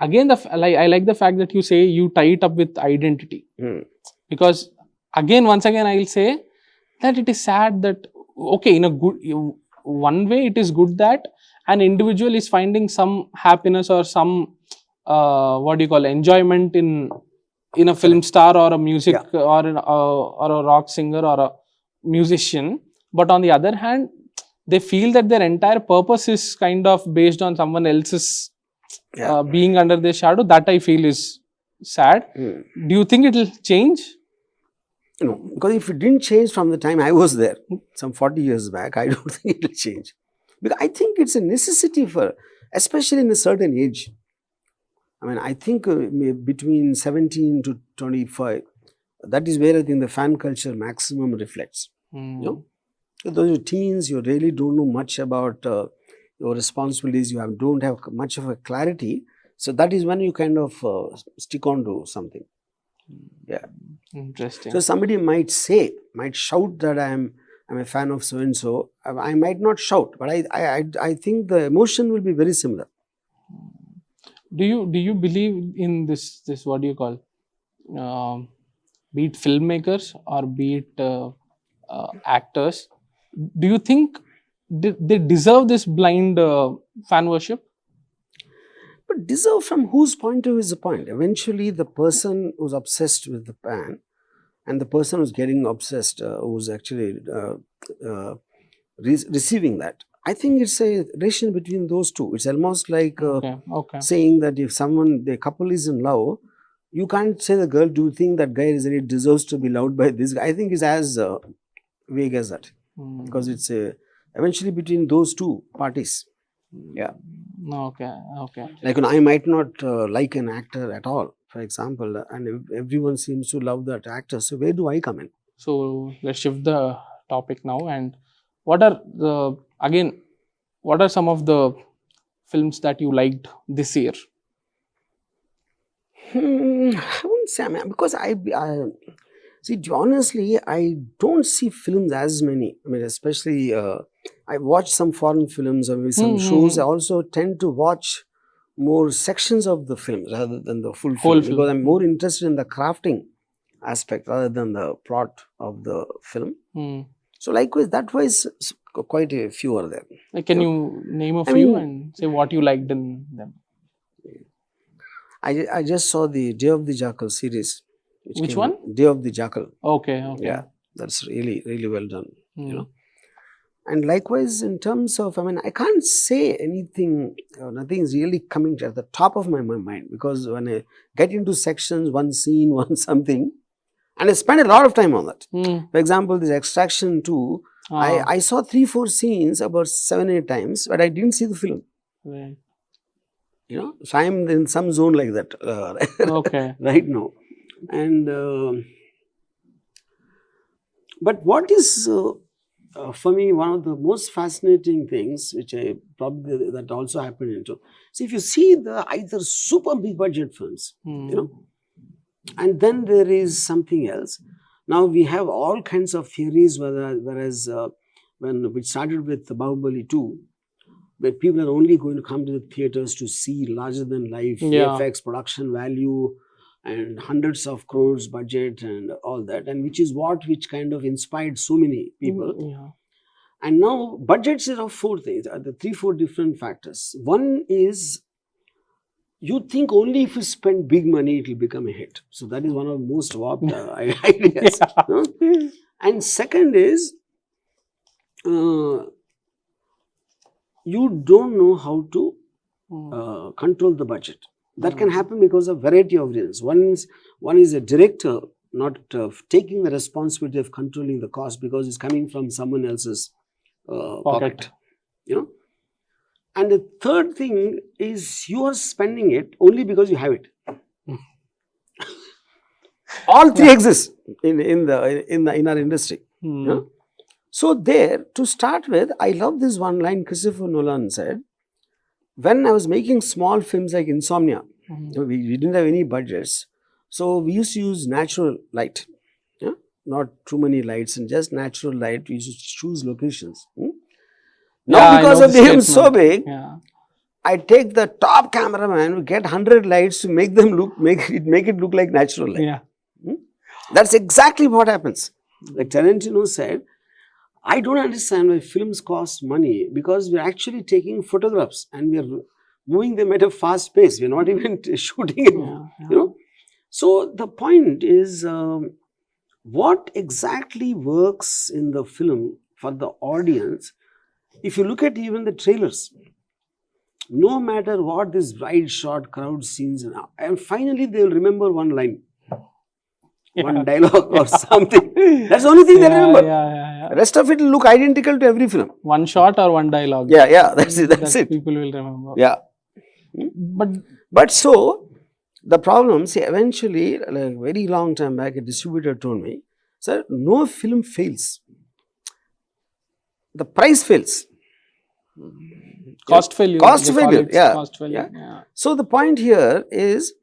again, I like the fact that you say you tie it up with identity. Because once again, I will say that it is sad that, okay, in a good, one way it is good that an individual is finding some happiness or some, enjoyment in a film star or a music or a rock singer or a musician. But on the other hand, they feel that their entire purpose is kind of based on someone else's being under their shadow. That I feel is sad. Do you think it will change? No, because if it didn't change from the time I was there, some 40 years back, I don't think it will change. Because I think it's a necessity for, especially in a certain age. I mean, I think between 17 to 25, that is where I think the fan culture maximum reflects. Those are teens, you really don't know much about your responsibilities, you don't have much of a clarity. So that is when you kind of stick on to something. Yeah. Interesting. So somebody might shout that I'm a fan of so and so. I might not shout, but I think the emotion will be very similar. Do you believe in this what do you call, be it filmmakers or be it actors? Do you think they deserve this blind fan worship? But deserve from whose point of view is the point? Eventually, the person who's obsessed with the fan and the person who's getting obsessed, who's actually receiving that. I think it's a relation between those two. It's almost like saying that if the couple is in love, you can't say the girl, do you think that guy really deserves to be loved by this guy? I think it's as vague as that. Because it's eventually between those two parties. Yeah. Okay. Like I might not like an actor at all, for example, and everyone seems to love that actor. So where do I come in? So let's shift the topic now. And what are some of the films that you liked this year? I wouldn't say, because see, honestly, I don't see films as many. I mean, especially I watch some foreign films or maybe some shows. I also tend to watch more sections of the film rather than the full film, because I'm more interested in the crafting aspect rather than the plot of the film. So likewise, that was quite a few are there. Like, can you name a few and say what you liked in them? I just saw the Day of the Jackal series. Which one? Day of the Jackal. Okay. Yeah, that's really, really well done. And likewise, in terms of, I can't say anything, nothing is really coming at the top of my mind, because when I get into sections, one scene, one something, and I spend a lot of time on that. For example, this Extraction 2, I saw 3-4 scenes about 7-8 times, but I didn't see the film. Right. So I'm in some zone like that right now. And but what is for me one of the most fascinating things, which that also happened into, see, if you see the either super big budget films, and then there is something else. Now we have all kinds of theories, whereas when we started with Bahubali 2, where people are only going to come to the theaters to see larger than life VFX, production value, and hundreds of crores budget and all that, and which kind of inspired so many people. And now budgets are of 4 things, the 3-4 different factors. One is, you think only if you spend big money it will become a hit. So that is one of the most warped ideas. And second is, you don't know how to control the budget. That can happen because of variety of reasons. One is a director not taking the responsibility of controlling the cost because it's coming from someone else's pocket. And the third thing is, you are spending it only because you have it. All 3 exist in our industry. So there, to start with, I love this one line Christopher Nolan said, when I was making small films like Insomnia, we didn't have any budgets. So we used to use natural light, yeah? Not too many lights and just natural light. We used to choose locations. Now because of being so big, I take the top cameraman, get 100 lights to make it look like natural light. That's exactly what happens. Like Tarantino said, I don't understand why films cost money, because we're actually taking photographs and we're moving them at a fast pace. We're not even shooting it, you know. So the point is, what exactly works in the film for the audience? If you look at even the trailers, no matter what this wide shot crowd scenes, and finally they'll remember one line. One dialogue or something. That's the only thing they remember. The rest of it will look identical to every film. One shot or one dialogue. Yeah, that's it. That's it. People will remember. Yeah. But so, the problem, see, eventually, like a very long time back, a distributor told me, sir, no film fails. The price fails. Cost failure. Cost failure, yeah. Cost failure. Yeah. So, the point here is,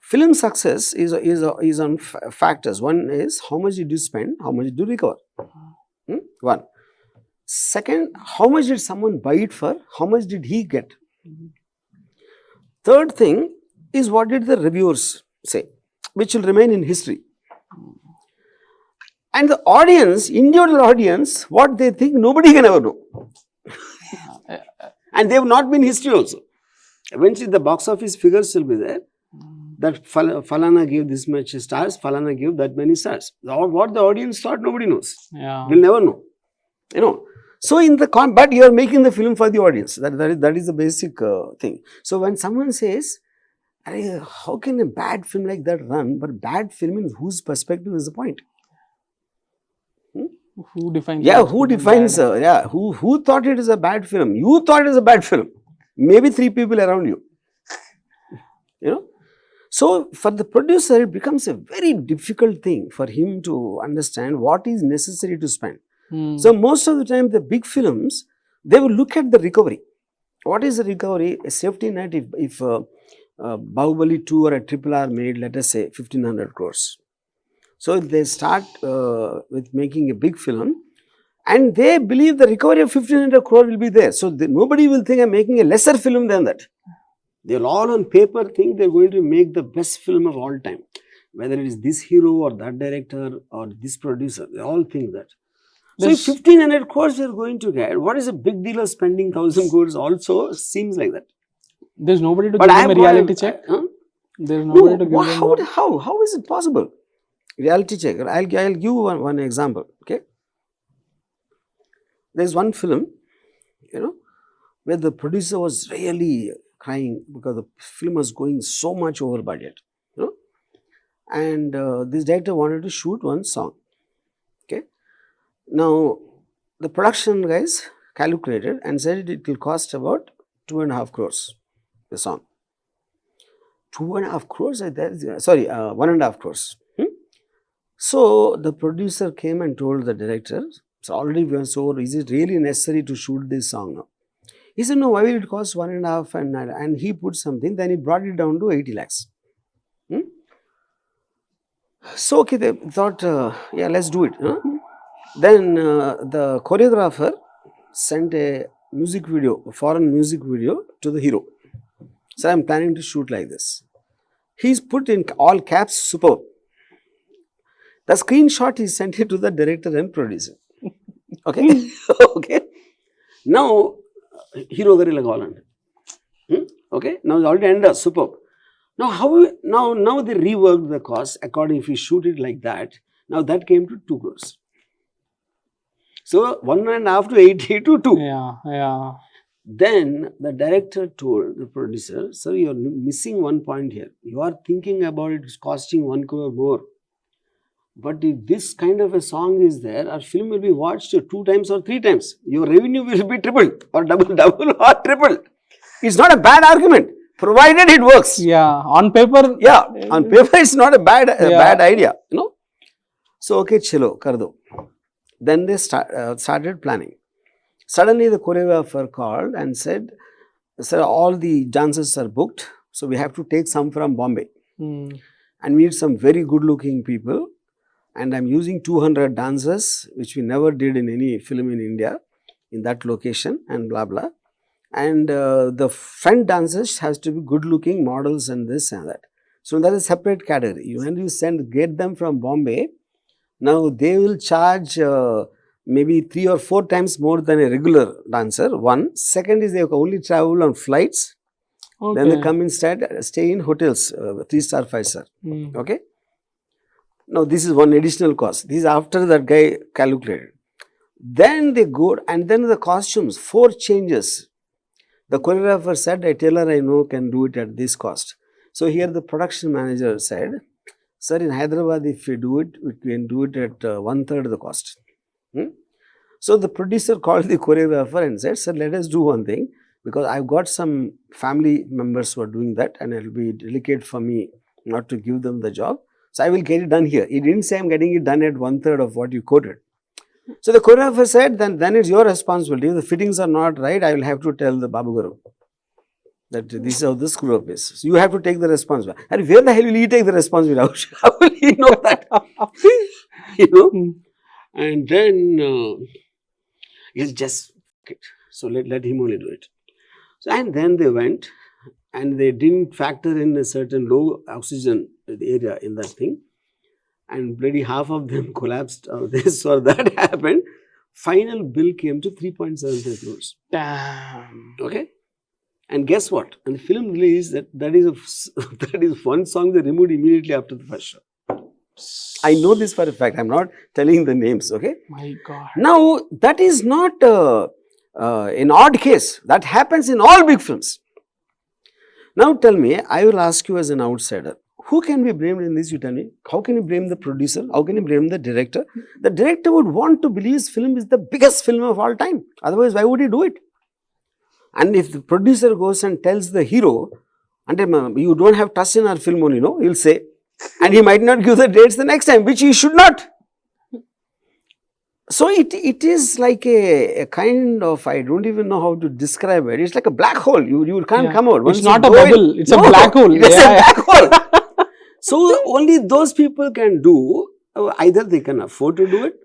film success is on factors. One is how much did you spend, how much did you recover? One. Second, how much did someone buy it for, how much did he get? Third thing is what did the reviewers say, which will remain in history. And the audience, individual audience, what they think, nobody can ever know. And they have not been history also. Eventually, the box office figures will be there. That Falana gave this much stars, Falana gave that many stars. What the audience thought, nobody knows. We'll never know. You know. So in the but you are making the film for the audience. That is the basic thing. So when someone says, how can a bad film like that run? But bad film in whose perspective is the point? Who defines? Yeah, who defines? Who thought it is a bad film? You thought it is a bad film. Maybe 3 people around you. You know. So, for the producer, it becomes a very difficult thing for him to understand what is necessary to spend. So, most of the time, the big films, they will look at the recovery. What is the recovery? A safety net if Bahubali 2 or a RRR made, let us say, 1500 crores. So, if they start with making a big film, and they believe the recovery of 1500 crore will be there. So, nobody will think I'm making a lesser film than that. They'll all on paper think they're going to make the best film of all time. Whether it is this hero or that director or this producer, they all think that. So if 1500 crores you're going to get, what is a big deal of spending 1000 crores also seems like that. There's nobody to give them a reality check? There's nobody to give them how is it possible? Reality check. I'll give you one example. Okay. There's one film, you know, where the producer was really crying because the film was going so much over budget, you know, and this director wanted to shoot one song. Okay, now the production guys calculated and said it will cost about 2.5 crores the song. 2.5 crores? Sorry, 1.5 crores. So the producer came and told the director, so already we are so, is it really necessary to shoot this song now? He said, no, why will it cost 1.5? And he put something, then he brought it down to 80 lakhs. So, okay, they thought, yeah, let's do it. Then the choreographer sent a music video, a foreign music video to the hero. So, I'm planning to shoot like this. He's put in all caps, superb. The screenshot he sent it to the director and producer. Okay? Okay. Now, hero gari lagavalante. Okay, now it's already ended, superb. Now now they reworked the cost according, if you shoot it like that, now that came to 2 crores. So 1.5 to 80 to 2. Yeah. Then the director told the producer, sir, you're missing one point here. You are thinking about it costing 1 crore more. But if this kind of a song is there, our film will be watched 2 times or 3 times. Your revenue will be tripled or double or tripled. It's not a bad argument, provided it works. Yeah, on paper. Yeah, on paper it's not a bad idea, you know. So, okay, chalo, kar do. Then they started planning. Suddenly the choreographer called and said, "Sir, all the dancers are booked, so we have to take some from Bombay and meet some very good looking people. And I'm using 200 dancers, which we never did in any film in India, in that location, and blah blah. And the front dancers has to be good looking models and this and that. So that is a separate category. When you get them from Bombay, now they will charge maybe 3 or 4 times more than a regular dancer. One. Second is they only travel on flights. Okay. Then they come instead, stay in hotels, 3-star, 5-star. Okay. Now this is one additional cost. This is after that guy calculated. Then they go, and then the costumes, 4 changes. The choreographer said, a tailor I know can do it at this cost. So here the production manager said, "Sir, in Hyderabad, if we do it, we can do it at 1/3 the cost." So the producer called the choreographer and said, "Sir, let us do one thing, because I've got some family members who are doing that, and it will be delicate for me not to give them the job. So I will get it done here." He didn't say I'm getting it done at 1/3 of what you quoted. So the choreographer said, then it's your responsibility. If the fittings are not right, I will have to tell the Babu Garu that this is how the screw up is. So you have to take the responsibility. And where the hell will he take the responsibility? How will he know that? And then he's just, so let him only do it. So, and then they went, and they didn't factor in a certain low oxygen area in that thing. And bloody half of them collapsed, or this or that happened. Final bill came to 3.75 crores. Damn. Okay. And guess what? And the film release, that is one song they removed immediately after the first show. I know this for a fact. I'm not telling the names. Okay. My God. Now that is not an odd case. That happens in all big films. Now tell me, I will ask you as an outsider, who can be blamed in this? You tell me. How can you blame the producer? How can you blame the director? The director would want to believe his film is the biggest film of all time. Otherwise, why would he do it? And if the producer goes and tells the hero, and you don't have trust in our film only, he'll say, and he might not give the dates the next time, which he should not. So it is like a kind of, I don't even know how to describe it. It's like a black hole. You can't come out. It's not a bubble. It's a black hole. It's a black hole. So only those people can do, either they can afford to do it,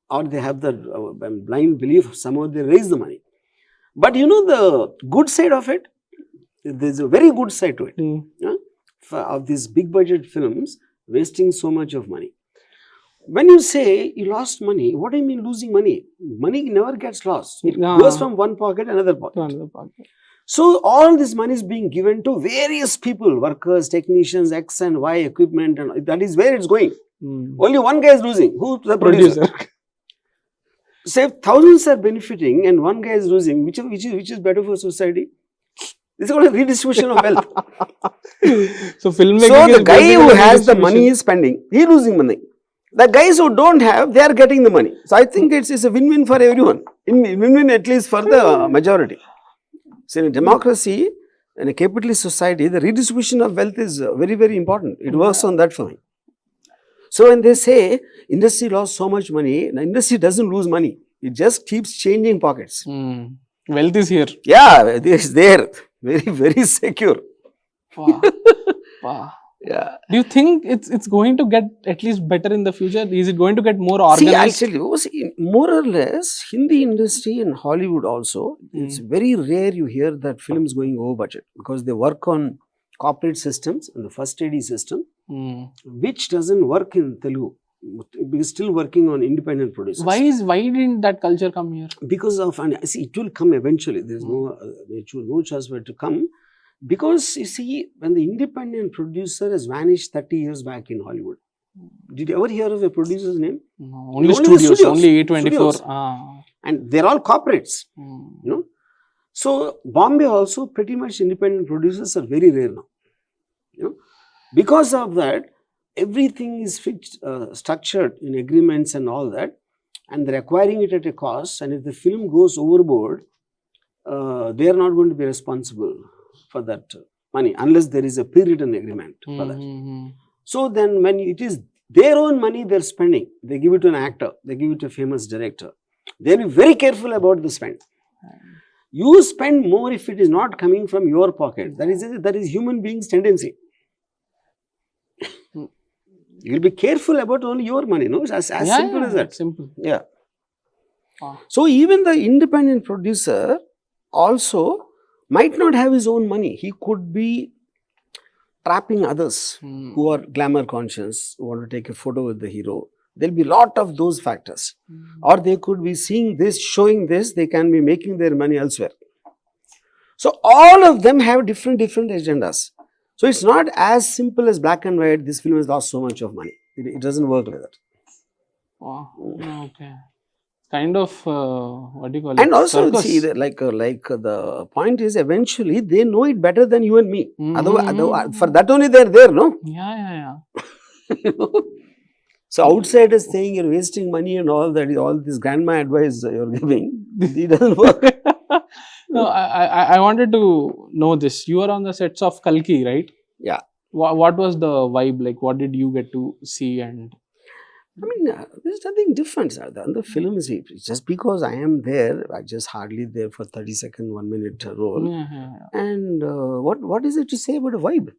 or they have the blind belief, somehow they raise the money. But the good side of it, there's a very good side to it. Of these big budget films wasting so much of money. When you say you lost money, what do you mean losing money? Money never gets lost. It goes from one pocket to another pocket. So all this money is being given to various people, workers, technicians, X and Y equipment, and that is where it's going. Only one guy is losing. Who? The producer. So if thousands are benefiting and one guy is losing, which is better for society? This is called a redistribution of wealth. So filmmaking. So the guy who has the money is spending, he is losing money. The guys who don't have, they are getting the money. So I think it's a win-win for everyone. Win-win at least for the majority. So in a democracy, in a capitalist society, the redistribution of wealth is very, very important. It works on that for me. So when they say industry lost so much money, the industry doesn't lose money. It just keeps changing pockets. Wealth is here. Yeah, it is there. Very, very secure. Wow. Wow. Yeah. Do you think it's going to get at least better in the future? Is it going to get more organized? See, I'll tell you, more or less, Hindi industry and Hollywood also, it's very rare you hear that films going over budget, because they work on corporate systems and the first AD system, which doesn't work in Telugu. We're still working on independent producers. Why didn't that culture come here? Because of, and see, it will come eventually. There's no choice but to come. Because you see, when the independent producer has vanished 30 years back in Hollywood, did you ever hear of a producer's name? No, only studios, only A24. And they're all corporates, So Bombay also, pretty much independent producers are very rare now. Because of that, everything is fixed, structured in agreements and all that, and they're acquiring it at a cost. And if the film goes overboard, they are not going to be responsible for that money unless there is a pre-written agreement for that. So then when it is Their own money they're spending. They give it to an actor. They give it to a famous director. They'll be very careful about the spend. You spend more if it is not coming from your pocket. That is human beings' tendency. You'll be careful about only your money. No, it's as simple as that. Simple. Yeah. Wow. So even the independent producer also might not have his own money. He could be trapping others who are glamour conscious, who want to take a photo with the hero. There'll be a lot of those factors. Or they could be seeing this, showing this, they can be making their money elsewhere. So all of them have different agendas. So it's not as simple as black and white, this film has lost so much of money. It doesn't work like that. Wow. Okay. Kind of, what do you call it? And also, Circus. see, like the point is, eventually they know it better than you and me. Otherwise, for that only they're there, no? Yeah. So outsiders saying you're wasting money and all that, all this grandma advice you're giving, it doesn't work. No, I wanted to know this. You were on the sets of Kalki, right? Yeah. What was the vibe like? What did you get to see? And I mean, there's nothing different, sir. The film is just because I am there, I just hardly there for 30-second, 1 minute role. Yeah. And what is it to say about a vibe?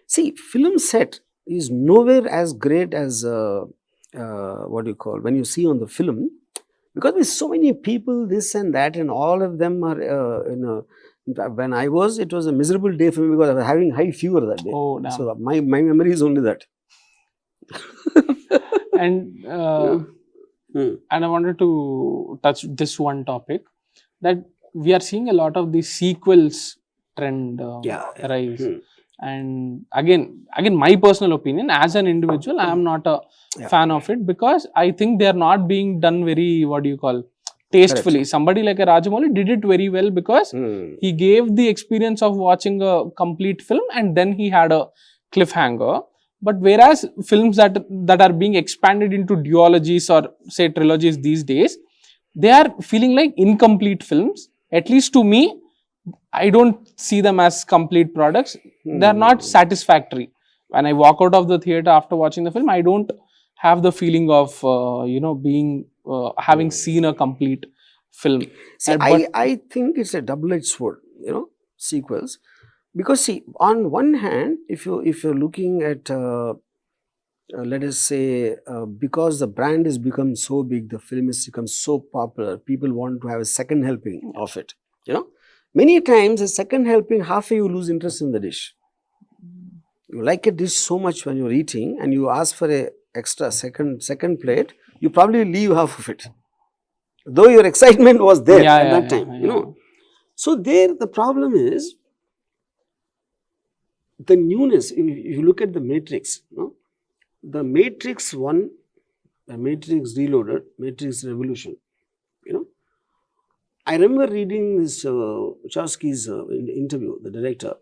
See, film set is nowhere as great as when you see on the film, because with so many people, this and that, and all of them are when I was, it was a miserable day for me because I was having high fever that day. Oh, damn. So my memory is only that. And I wanted to touch this one topic, that we are seeing a lot of the sequels trend rise. And again, my personal opinion, as an individual, I am not a fan of it, because I think they are not being done very, tastefully. Correct. Somebody like a Rajamouli did it very well, because he gave the experience of watching a complete film and then he had a cliffhanger. But whereas films that are being expanded into duologies or say trilogies these days, they are feeling like incomplete films. At least to me, I don't see them as complete products. They are not satisfactory. When I walk out of the theater after watching the film, I don't have the feeling of having seen a complete film. See, I think it's a double-edged sword, sequels. Because see, on one hand, if you're looking at, let us say, because the brand has become so big, the film has become so popular, people want to have a second helping of it. Many times a second helping, halfway you lose interest in the dish. You like a dish so much when you're eating, and you ask for a extra second plate, you probably leave half of it, though your excitement was there at that time. So there the problem is the newness. If you look at the Matrix, the Matrix 1, the Matrix Reloaded, Matrix Revolution, I remember reading this Wachowski's interview, the director.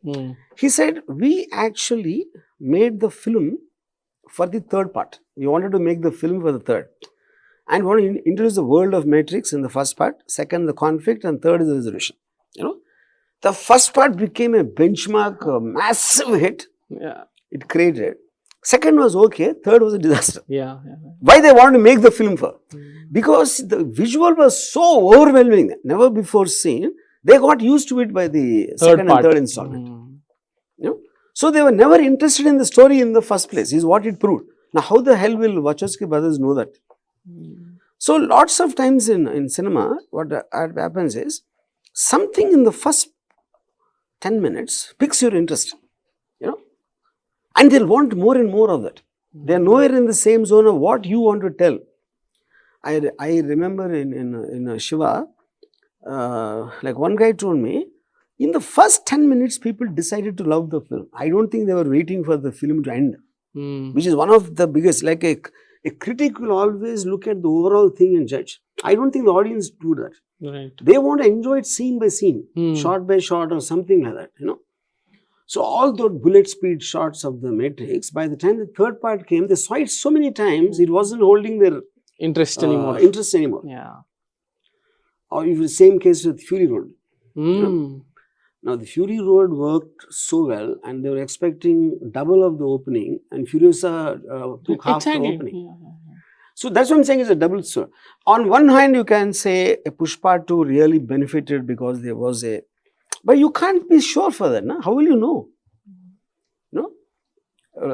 He said, we actually made the film for the third part. We wanted to make the film for the third. And we want to introduce the world of Matrix in the first part, second the conflict, and third is the resolution. The first part became a benchmark, a massive hit. Yeah. It created. Second was okay, third was a disaster. Yeah. Why they wanted to make the film for? Because the visual was so overwhelming, never before seen. They got used to it by the second and third installment. So they were never interested in the story in the first place, is what it proved. Now how the hell will Wachowski brothers know that? So lots of times in cinema, what happens is, something in the first 10 minutes picks your interest, and they'll want more and more of that. They're nowhere in the same zone of what you want to tell. I remember in Shiva, like one guy told me, in the first 10 minutes, people decided to love the film. I don't think they were waiting for the film to end, which is one of the biggest, like a critic will always look at the overall thing and judge. I don't think the audience do that. Right. They want to enjoy it scene by scene, shot by shot or something like that, So all those bullet speed shots of the Matrix, by the time the third part came, they saw it so many times, it wasn't holding their interest anymore. Yeah. Or if the same case with Fury Road. Now, the Fury Road worked so well, and they were expecting double of the opening, and Furiosa took half the opening. So that's what I'm saying is a double sword. On one hand, you can say a Pushpa 2 really benefited because there was a, but you can't be sure for that, no? How will you know? No?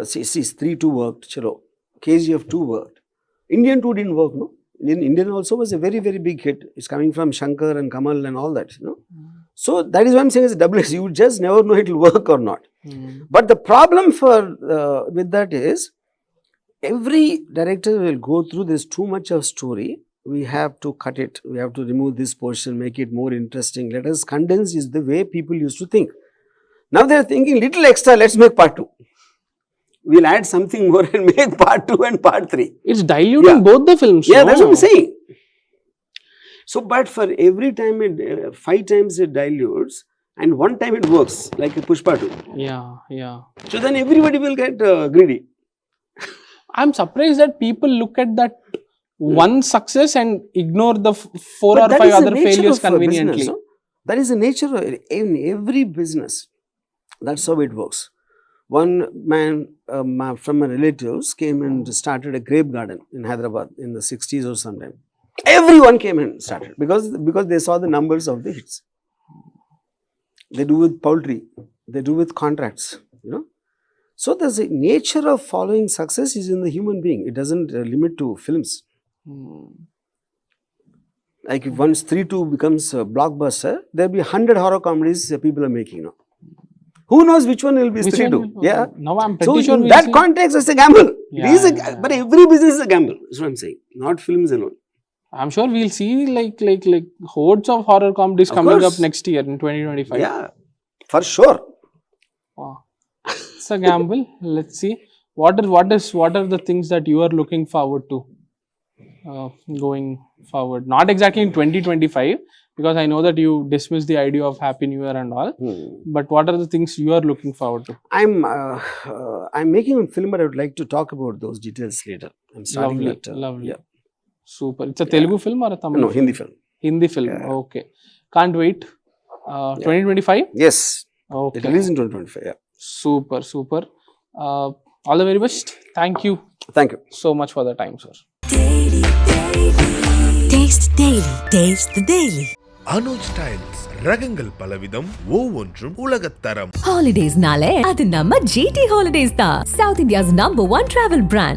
See, 3-2 worked, chalo. KGF 2 worked. Indian 2 didn't work, no? Indian also was a very, very big hit. It's coming from Shankar and Kamal and all that, you know. So that is why I'm saying it's a double. You just never know it will work or not. But the problem for with that is, every director will go through this too much of story. We have to cut it. We have to remove this portion, make it more interesting. Let us condense is the way people used to think. Now they are thinking little extra. Let's make part 2. We'll add something more and make part 2 and part 3. It's diluting both the films. Yeah, that's what I'm saying. So, but for every time, 5 times it dilutes and 1 time it works, like a Pushpa 2. Yeah. So then everybody will get greedy. I'm surprised that people look at that one success and ignore the 4 or 5 other failures conveniently. Business, no? That is the nature of in every business. That's how it works. One man from my relatives came and started a grape garden in Hyderabad in the 60s or sometime. Everyone came and started because they saw the numbers of the hits. They do with poultry, they do with contracts, you know. So there's a nature of following success is in the human being. It doesn't limit to films. Like if once 3-2 becomes a blockbuster, there'll be 100 horror comedies people are making now. Who knows which one will be 3-2? Yeah. Now I'm pretty sure in that context, it's a gamble. But every business is a gamble. That's what I'm saying. Not films alone. I'm sure we'll see like hordes of horror comedies coming up next year in 2025. Yeah, for sure. Wow. It's a gamble. Let's see. What are the things that you are looking forward to going forward? Not exactly in 2025, because I know that you dismiss the idea of Happy New Year and all. But what are the things you are looking forward to? I'm making a film, but I would like to talk about those details later. I'm starting that. Lovely. Yeah. Super. It's a Telugu film or a Tamil? No, Hindi film. Hindi film. Yeah. Okay. Can't wait. 2025? Yes. Okay. It released in 2025. Yeah. Super. All the very best. Thank you Thank you. so much for the time, sir. Taste the daily. Anuj styles ரகங்கள் பலவிதம் ஒவ்வொன்றும் உலகத்தரம். Holidays nale adu namma GT Holidays da, South India's #1 travel brand.